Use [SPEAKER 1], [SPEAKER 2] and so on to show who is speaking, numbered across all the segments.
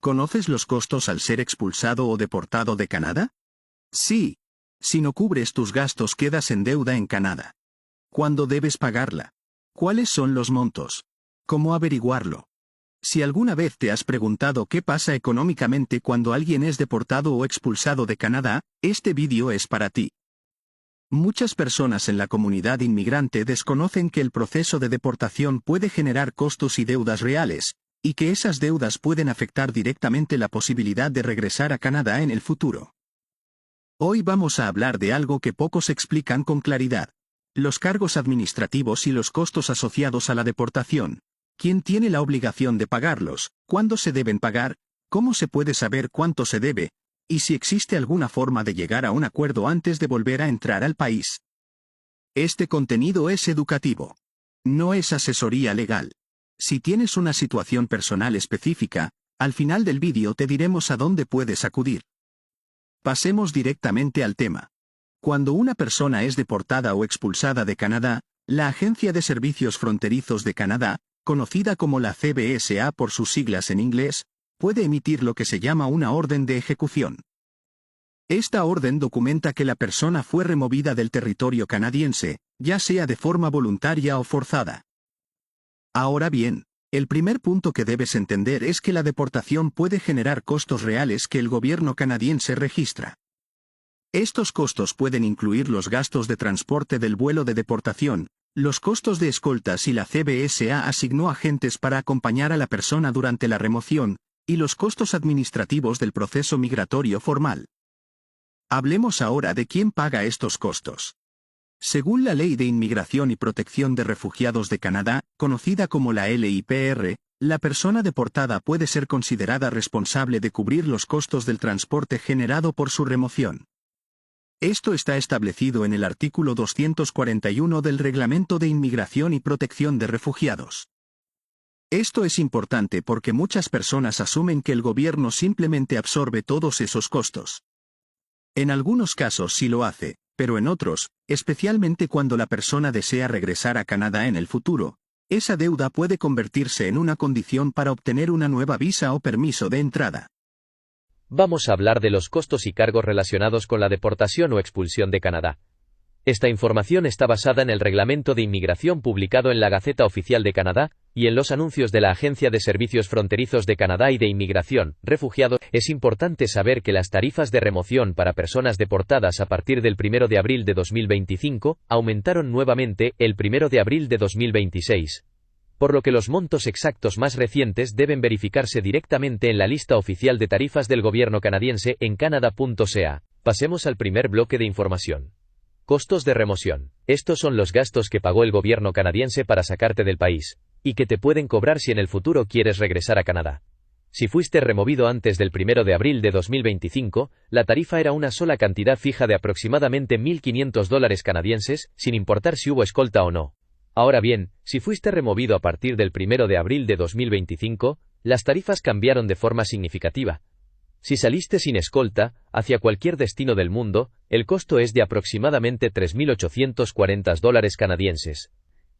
[SPEAKER 1] ¿Conoces los costos al ser expulsado o deportado de Canadá? Sí. Si no cubres tus gastos quedas en deuda en Canadá. ¿Cuándo debes pagarla? ¿Cuáles son los montos? ¿Cómo averiguarlo? Si alguna vez te has preguntado qué pasa económicamente cuando alguien es deportado o expulsado de Canadá, este vídeo es para ti. Muchas personas en la comunidad inmigrante desconocen que el proceso de deportación puede generar costos y deudas reales, y que esas deudas pueden afectar directamente la posibilidad de regresar a Canadá en el futuro. Hoy vamos a hablar de algo que pocos explican con claridad: los cargos administrativos y los costos asociados a la deportación. ¿Quién tiene la obligación de pagarlos? ¿Cuándo se deben pagar? ¿Cómo se puede saber cuánto se debe? Y si existe alguna forma de llegar a un acuerdo antes de volver a entrar al país. Este contenido es educativo. No es asesoría legal. Si tienes una situación personal específica, al final del vídeo te diremos a dónde puedes acudir. Pasemos directamente al tema. Cuando una persona es deportada o expulsada de Canadá, la Agencia de Servicios Fronterizos de Canadá, conocida como la CBSA por sus siglas en inglés, puede emitir lo que se llama una orden de ejecución. Esta orden documenta que la persona fue removida del territorio canadiense, ya sea de forma voluntaria o forzada. Ahora bien, el primer punto que debes entender es que la deportación puede generar costos reales que el gobierno canadiense registra. Estos costos pueden incluir los gastos de transporte del vuelo de deportación, los costos de escolta si la CBSA asignó agentes para acompañar a la persona durante la remoción, y los costos administrativos del proceso migratorio formal. Hablemos ahora de quién paga estos costos. Según la Ley de Inmigración y Protección de Refugiados de Canadá, conocida como la LIPR, la persona deportada puede ser considerada responsable de cubrir los costos del transporte generado por su remoción. Esto está establecido en el artículo 241 del Reglamento de Inmigración y Protección de Refugiados. Esto es importante porque muchas personas asumen que el gobierno simplemente absorbe todos esos costos. En algunos casos sí lo hace, pero en otros, especialmente cuando la persona desea regresar a Canadá en el futuro, esa deuda puede convertirse en una condición para obtener una nueva visa o permiso de entrada.
[SPEAKER 2] Vamos a hablar de los costos y cargos relacionados con la deportación o expulsión de Canadá. Esta información está basada en el Reglamento de Inmigración publicado en la Gaceta Oficial de Canadá, y en los anuncios de la Agencia de Servicios Fronterizos de Canadá y de Inmigración, Refugiados. Es importante saber que las tarifas de remoción para personas deportadas a partir del 1 de abril de 2025, aumentaron nuevamente el 1 de abril de 2026. Por lo que los montos exactos más recientes deben verificarse directamente en la lista oficial de tarifas del gobierno canadiense en canada.ca. Pasemos al primer bloque de información. Costos de remoción. Estos son los gastos que pagó el gobierno canadiense para sacarte del país, y que te pueden cobrar si en el futuro quieres regresar a Canadá. Si fuiste removido antes del 1 de abril de 2025, la tarifa era una sola cantidad fija de aproximadamente $1,500 canadienses, sin importar si hubo escolta o no. Ahora bien, si fuiste removido a partir del 1 de abril de 2025, las tarifas cambiaron de forma significativa. Si saliste sin escolta, hacia cualquier destino del mundo, el costo es de aproximadamente $3,840 canadienses.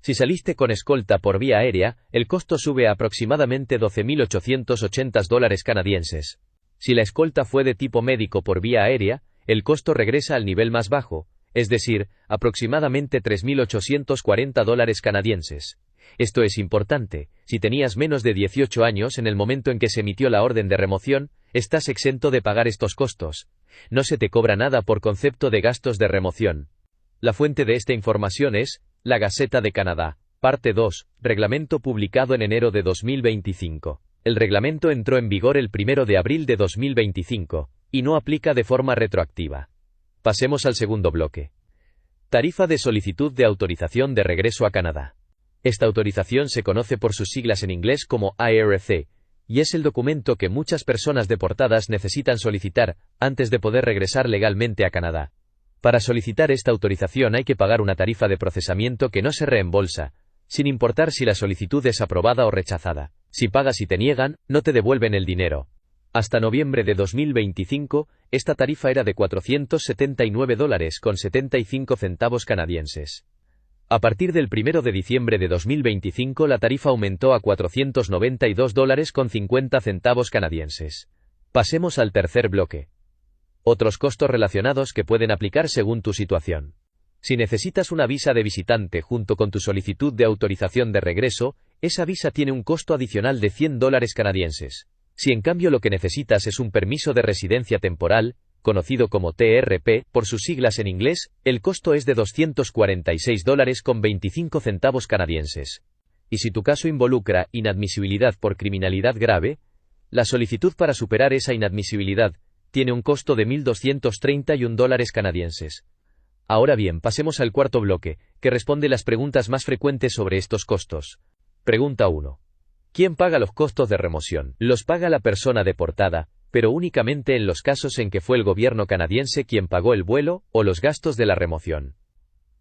[SPEAKER 2] Si saliste con escolta por vía aérea, el costo sube a aproximadamente $12,880 canadienses. Si la escolta fue de tipo médico por vía aérea, el costo regresa al nivel más bajo, es decir, aproximadamente $3,840 canadienses. Esto es importante: si tenías menos de 18 años en el momento en que se emitió la orden de remoción, estás exento de pagar estos costos. No se te cobra nada por concepto de gastos de remoción. La fuente de esta información es la Gaceta de Canadá, parte 2, reglamento publicado en enero de 2025. El reglamento entró en vigor el 1 de abril de 2025, y no aplica de forma retroactiva. Pasemos al segundo bloque. Tarifa de solicitud de autorización de regreso a Canadá. Esta autorización se conoce por sus siglas en inglés como IRC, y es el documento que muchas personas deportadas necesitan solicitar antes de poder regresar legalmente a Canadá. Para solicitar esta autorización hay que pagar una tarifa de procesamiento que no se reembolsa, sin importar si la solicitud es aprobada o rechazada. Si pagas y te niegan, no te devuelven el dinero. Hasta noviembre de 2025, esta tarifa era de $479,75 canadienses. A partir del 1 de diciembre de 2025 la tarifa aumentó a $492,50 canadienses. Pasemos al tercer bloque. Otros costos relacionados que pueden aplicar según tu situación. Si necesitas una visa de visitante junto con tu solicitud de autorización de regreso, esa visa tiene un costo adicional de $100 canadienses. Si en cambio lo que necesitas es un permiso de residencia temporal, conocido como TRP, por sus siglas en inglés, el costo es de $246,25 canadienses. Y si tu caso involucra inadmisibilidad por criminalidad grave, la solicitud para superar esa inadmisibilidad tiene un costo de $1,231 canadienses. Ahora bien, pasemos al cuarto bloque, que responde las preguntas más frecuentes sobre estos costos. Pregunta 1. ¿Quién paga los costos de remoción? Los paga la persona deportada, pero únicamente en los casos en que fue el gobierno canadiense quien pagó el vuelo o los gastos de la remoción.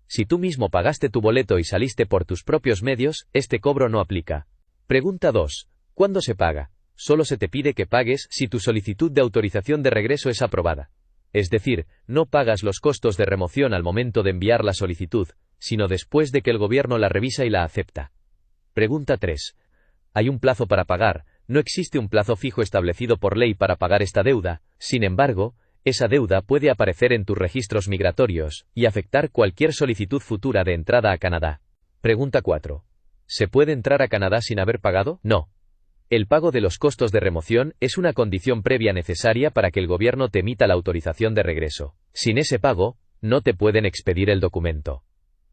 [SPEAKER 2] Si tú mismo pagaste tu boleto y saliste por tus propios medios, este cobro no aplica. Pregunta 2. ¿Cuándo se paga? Solo se te pide que pagues si tu solicitud de autorización de regreso es aprobada. Es decir, no pagas los costos de remoción al momento de enviar la solicitud, sino después de que el gobierno la revisa y la acepta. Pregunta 3. ¿Hay un plazo para pagar? No existe un plazo fijo establecido por ley para pagar esta deuda, sin embargo, esa deuda puede aparecer en tus registros migratorios y afectar cualquier solicitud futura de entrada a Canadá. Pregunta 4. ¿Se puede entrar a Canadá sin haber pagado? No. El pago de los costos de remoción es una condición previa necesaria para que el gobierno te emita la autorización de regreso. Sin ese pago, no te pueden expedir el documento.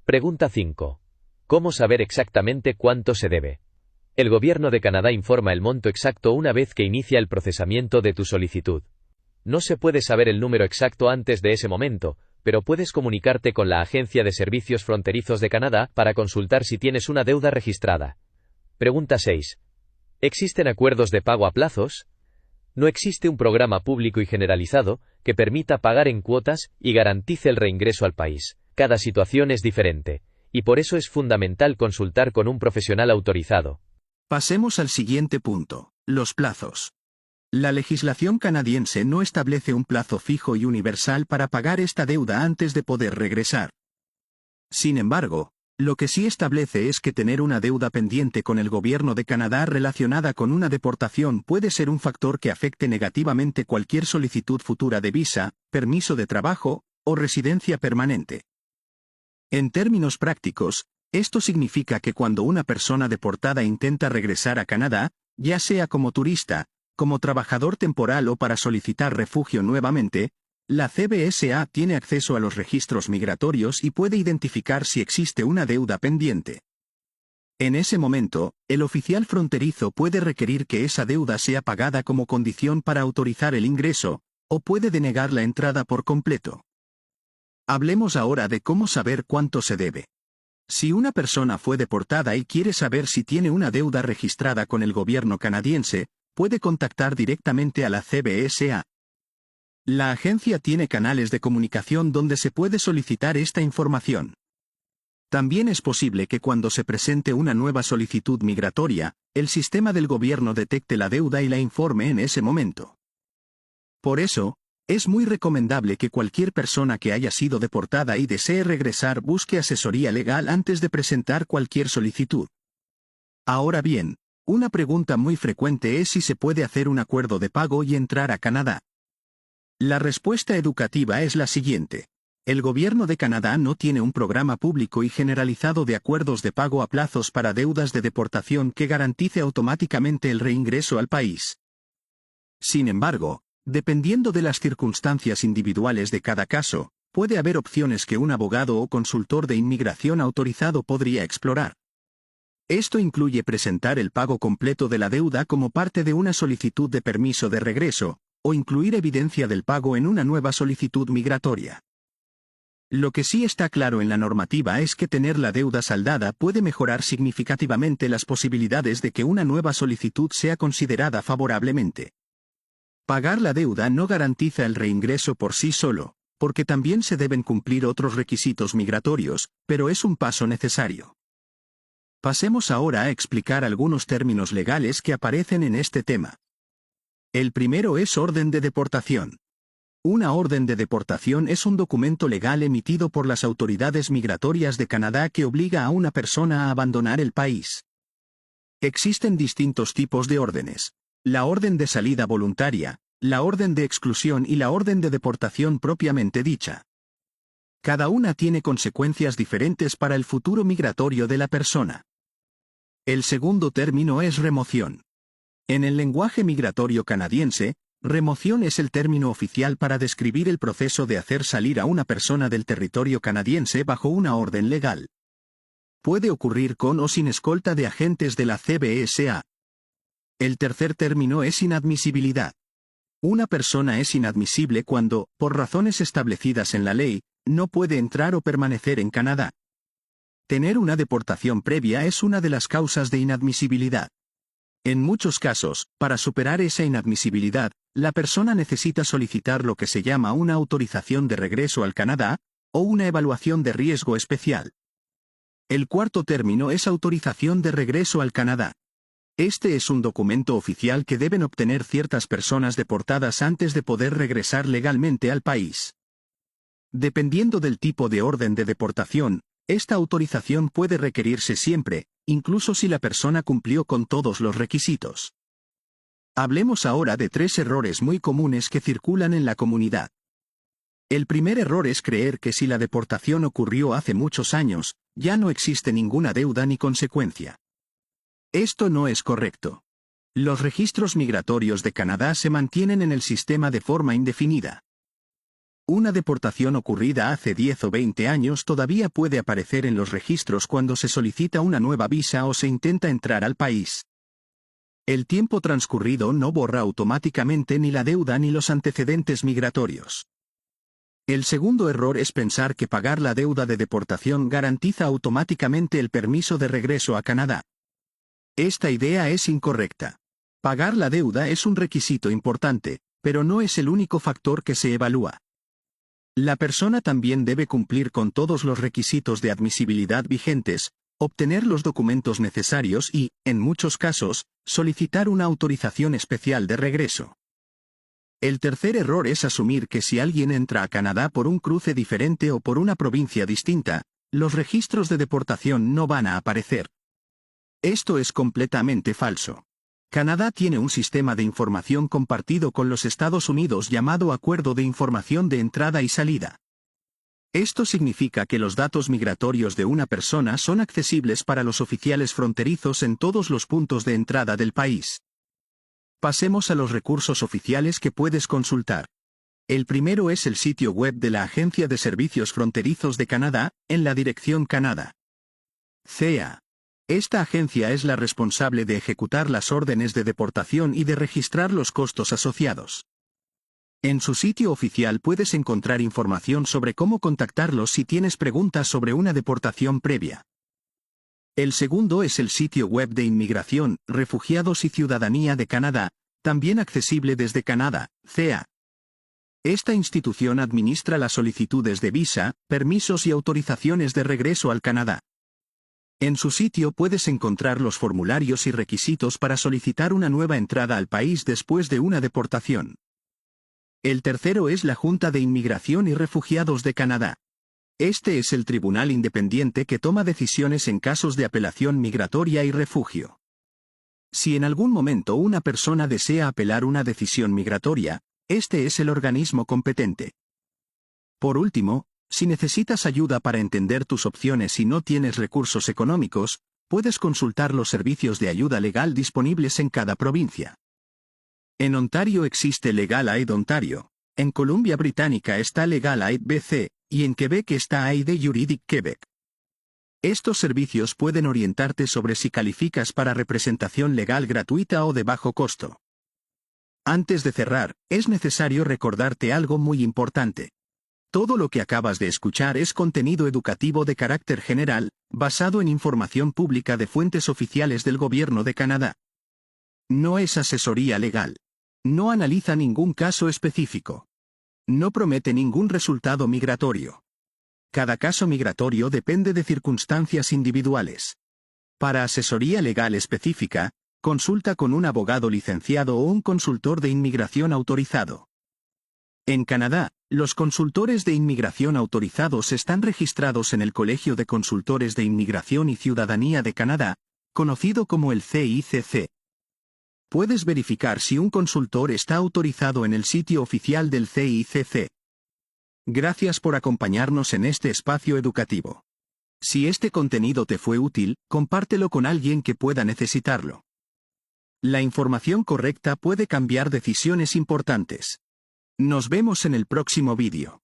[SPEAKER 2] Pregunta 5. ¿Cómo saber exactamente cuánto se debe? El gobierno de Canadá informa el monto exacto una vez que inicia el procesamiento de tu solicitud. No se puede saber el número exacto antes de ese momento, pero puedes comunicarte con la Agencia de Servicios Fronterizos de Canadá para consultar si tienes una deuda registrada. Pregunta 6. ¿Existen acuerdos de pago a plazos? No existe un programa público y generalizado que permita pagar en cuotas y garantice el reingreso al país. Cada situación es diferente, y por eso es fundamental consultar con un profesional autorizado.
[SPEAKER 1] Pasemos al siguiente punto, los plazos. La legislación canadiense no establece un plazo fijo y universal para pagar esta deuda antes de poder regresar. Sin embargo, lo que sí establece es que tener una deuda pendiente con el gobierno de Canadá relacionada con una deportación puede ser un factor que afecte negativamente cualquier solicitud futura de visa, permiso de trabajo o residencia permanente. En términos prácticos, esto significa que cuando una persona deportada intenta regresar a Canadá, ya sea como turista, como trabajador temporal o para solicitar refugio nuevamente, la CBSA tiene acceso a los registros migratorios y puede identificar si existe una deuda pendiente. En ese momento, el oficial fronterizo puede requerir que esa deuda sea pagada como condición para autorizar el ingreso, o puede denegar la entrada por completo. Hablemos ahora de cómo saber cuánto se debe. Si una persona fue deportada y quiere saber si tiene una deuda registrada con el gobierno canadiense, puede contactar directamente a la CBSA. La agencia tiene canales de comunicación donde se puede solicitar esta información. También es posible que cuando se presente una nueva solicitud migratoria, el sistema del gobierno detecte la deuda y la informe en ese momento. Por eso, es muy recomendable que cualquier persona que haya sido deportada y desee regresar busque asesoría legal antes de presentar cualquier solicitud. Ahora bien, una pregunta muy frecuente es si se puede hacer un acuerdo de pago y entrar a Canadá. La respuesta educativa es la siguiente. El gobierno de Canadá no tiene un programa público y generalizado de acuerdos de pago a plazos para deudas de deportación que garantice automáticamente el reingreso al país. Sin embargo, dependiendo de las circunstancias individuales de cada caso, puede haber opciones que un abogado o consultor de inmigración autorizado podría explorar. Esto incluye presentar el pago completo de la deuda como parte de una solicitud de permiso de regreso, o incluir evidencia del pago en una nueva solicitud migratoria. Lo que sí está claro en la normativa es que tener la deuda saldada puede mejorar significativamente las posibilidades de que una nueva solicitud sea considerada favorablemente. Pagar la deuda no garantiza el reingreso por sí solo, porque también se deben cumplir otros requisitos migratorios, pero es un paso necesario. Pasemos ahora a explicar algunos términos legales que aparecen en este tema. El primero es orden de deportación. Una orden de deportación es un documento legal emitido por las autoridades migratorias de Canadá que obliga a una persona a abandonar el país. Existen distintos tipos de órdenes: la orden de salida voluntaria, la orden de exclusión y la orden de deportación propiamente dicha. Cada una tiene consecuencias diferentes para el futuro migratorio de la persona. El segundo término es remoción. En el lenguaje migratorio canadiense, remoción es el término oficial para describir el proceso de hacer salir a una persona del territorio canadiense bajo una orden legal. Puede ocurrir con o sin escolta de agentes de la CBSA. El tercer término es inadmisibilidad. Una persona es inadmisible cuando, por razones establecidas en la ley, no puede entrar o permanecer en Canadá. Tener una deportación previa es una de las causas de inadmisibilidad. En muchos casos, para superar esa inadmisibilidad, la persona necesita solicitar lo que se llama una autorización de regreso al Canadá, o una evaluación de riesgo especial. El cuarto término es autorización de regreso al Canadá. Este es un documento oficial que deben obtener ciertas personas deportadas antes de poder regresar legalmente al país. Dependiendo del tipo de orden de deportación, esta autorización puede requerirse siempre, incluso si la persona cumplió con todos los requisitos. Hablemos ahora de 3 errores muy comunes que circulan en la comunidad. El primer error es creer que si la deportación ocurrió hace muchos años, ya no existe ninguna deuda ni consecuencia. Esto no es correcto. Los registros migratorios de Canadá se mantienen en el sistema de forma indefinida. Una deportación ocurrida hace 10 o 20 años todavía puede aparecer en los registros cuando se solicita una nueva visa o se intenta entrar al país. El tiempo transcurrido no borra automáticamente ni la deuda ni los antecedentes migratorios. El segundo error es pensar que pagar la deuda de deportación garantiza automáticamente el permiso de regreso a Canadá. Esta idea es incorrecta. Pagar la deuda es un requisito importante, pero no es el único factor que se evalúa. La persona también debe cumplir con todos los requisitos de admisibilidad vigentes, obtener los documentos necesarios y, en muchos casos, solicitar una autorización especial de regreso. El tercer error es asumir que si alguien entra a Canadá por un cruce diferente o por una provincia distinta, los registros de deportación no van a aparecer. Esto es completamente falso. Canadá tiene un sistema de información compartido con los Estados Unidos llamado Acuerdo de Información de Entrada y Salida. Esto significa que los datos migratorios de una persona son accesibles para los oficiales fronterizos en todos los puntos de entrada del país. Pasemos a los recursos oficiales que puedes consultar. El primero es el sitio web de la Agencia de Servicios Fronterizos de Canadá, en la dirección Canadá.ca. Esta agencia es la responsable de ejecutar las órdenes de deportación y de registrar los costos asociados. En su sitio oficial puedes encontrar información sobre cómo contactarlos si tienes preguntas sobre una deportación previa. El segundo es el sitio web de Inmigración, Refugiados y Ciudadanía de Canadá, también accesible desde Canadá.ca. Esta institución administra las solicitudes de visa, permisos y autorizaciones de regreso al Canadá. En su sitio puedes encontrar los formularios y requisitos para solicitar una nueva entrada al país después de una deportación. El tercero es la Junta de Inmigración y Refugiados de Canadá. Este es el tribunal independiente que toma decisiones en casos de apelación migratoria y refugio. Si en algún momento una persona desea apelar una decisión migratoria, este es el organismo competente. Por último, si necesitas ayuda para entender tus opciones y no tienes recursos económicos, puedes consultar los servicios de ayuda legal disponibles en cada provincia. En Ontario existe Legal Aid Ontario, en Columbia Británica está Legal Aid BC, y en Quebec está Aide Juridique Quebec. Estos servicios pueden orientarte sobre si calificas para representación legal gratuita o de bajo costo. Antes de cerrar, es necesario recordarte algo muy importante. Todo lo que acabas de escuchar es contenido educativo de carácter general, basado en información pública de fuentes oficiales del Gobierno de Canadá. No es asesoría legal. No analiza ningún caso específico. No promete ningún resultado migratorio. Cada caso migratorio depende de circunstancias individuales. Para asesoría legal específica, consulta con un abogado licenciado o un consultor de inmigración autorizado. En Canadá, los consultores de inmigración autorizados están registrados en el Colegio de Consultores de Inmigración y Ciudadanía de Canadá, conocido como el CICC. Puedes verificar si un consultor está autorizado en el sitio oficial del CICC. Gracias por acompañarnos en este espacio educativo. Si este contenido te fue útil, compártelo con alguien que pueda necesitarlo. La información correcta puede cambiar decisiones importantes. Nos vemos en el próximo vídeo.